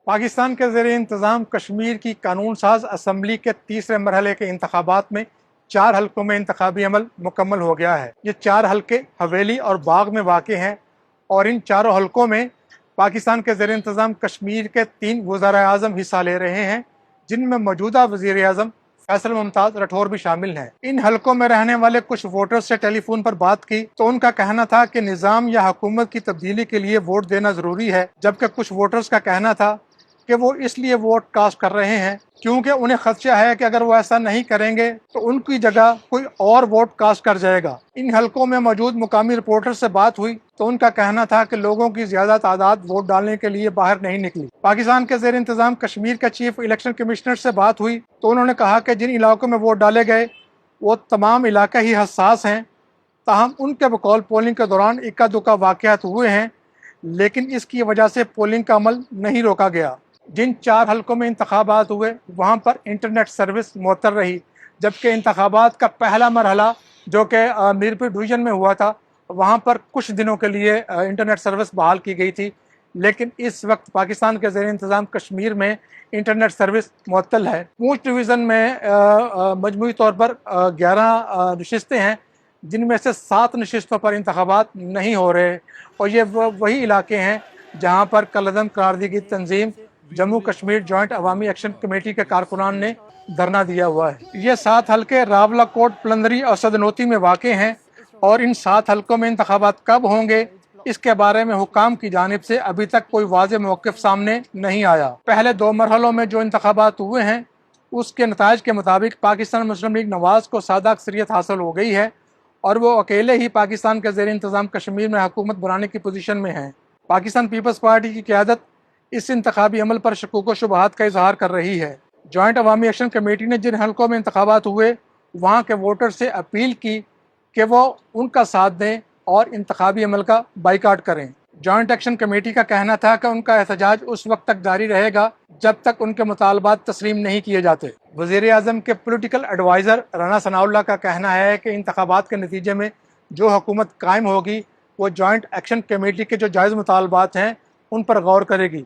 पाकिस्तान के ज़ेर इंतज़ाम कश्मीर की कानून साज असम्बली के तीसरे मरहले के इंतखाबात में 4 हल्कों में इंतखाबी अमल मुकम्मल हो गया है। ये 4 हल्के हवेली और बाग में वाक़ हैं और इन चारों हल्कों में पाकिस्तान के ज़ेर इंतज़ाम कश्मीर के 3 वज़ीर आज़म हिस्सा ले रहे हैं, जिनमें मौजूदा वज़ीर आज़म फैसल मुमताज़ राठौर भी शामिल हैं। इन हल्कों में रहने वाले कुछ वोटर्स से टेलीफोन पर बात की तो उनका कहना था कि निज़ाम या हुकूमत की तब्दीली के लिए वोट देना ज़रूरी है, जबकि कुछ वोटर्स का कहना था कि वो इसलिए वोट कास्ट कर रहे हैं क्योंकि उन्हें खदशा है कि अगर वो ऐसा नहीं करेंगे तो उनकी जगह कोई और वोट कास्ट कर जाएगा। इन हलकों में मौजूद मुकामी रिपोर्टर से बात हुई तो उनका कहना था कि लोगों की ज्यादा तादाद वोट डालने के लिए बाहर नहीं निकली। पाकिस्तान के ज़ेर इंतज़ाम कश्मीर के चीफ इलेक्शन कमिश्नर से बात हुई तो उन्होंने कहा कि जिन इलाकों में वोट डाले गए वो तमाम इलाके ही हसास हैं, ताहम उनके बकौल पोलिंग के दौरान इक्का दुक्का वाक़यात हुए हैं, लेकिन इसकी वजह से पोलिंग का अमल नहीं रोका गया। जिन 4 हल्कों में इंतखाबात हुए वहाँ पर इंटरनेट सर्विस मुअत्तल रही, जबकि इंतखाबात का पहला मरहला जो कि मीरपुर डिवीज़न में हुआ था वहाँ पर कुछ दिनों के लिए इंटरनेट सर्विस बहाल की गई थी, लेकिन इस वक्त पाकिस्तान के ज़ेर इंतज़ाम कश्मीर में इंटरनेट सर्विस मुअत्तल है। पूंछ डिवीज़न में मजमूई तौर पर 11 नशिस्तें हैं, जिनमें से 7 नशिस्तों पर इंतखाबात नहीं हो रहे और ये वही इलाके हैं जहाँ पर कलअदम करार दी गई तंजीम जम्मू कश्मीर जॉइंट अवामी एक्शन कमेटी के कारकुनान ने धरना दिया हुआ है। ये 7 हल्के रावलाकोट, पलंदरी और सदनोती में वाक़ हैं और इन 7 हल्कों में इंतखाबात कब होंगे इसके बारे में हुकाम की जानिब से अभी तक कोई वाज़ेह मौक़िफ़ सामने नहीं आया। पहले 2 मरहलों में जो इंतखाबात हुए हैं उसके नताइज के मुताबिक पाकिस्तान मुस्लिम लीग नवाज़ को सादा अक्सरियत हासिल हो गई है और वो अकेले ही पाकिस्तान के ज़ेर इंतज़ाम कश्मीर में हुकूमत बनाने की पोजीशन में हैं। पाकिस्तान पीपल्स पार्टी की क़यादत इस इंतखाबी अमल पर शकूक व शुबहात का इजहार कर रही है। जॉइंट अवामी एक्शन कमेटी ने जिन हल्कों में इंतखाबात हुए वहाँ के वोटर से अपील की कि वो उनका साथ दें और इंतखाबी अमल का बाइकाट करें। जॉइंट एक्शन कमेटी का कहना था कि उनका एहतजाज उस वक्त तक जारी रहेगा जब तक उनके मुतालबात तस्लीम नहीं किए जाते। वज़ीर आज़म के पोलिटिकल एडवाइज़र राना सनाउल्लाह का कहना है कि इंतखाबात के नतीजे में जो हुकूमत कायम होगी वो जॉइंट एक्शन कमेटी के जो जायज़ मुतालबात हैं उन पर गौर करेगी।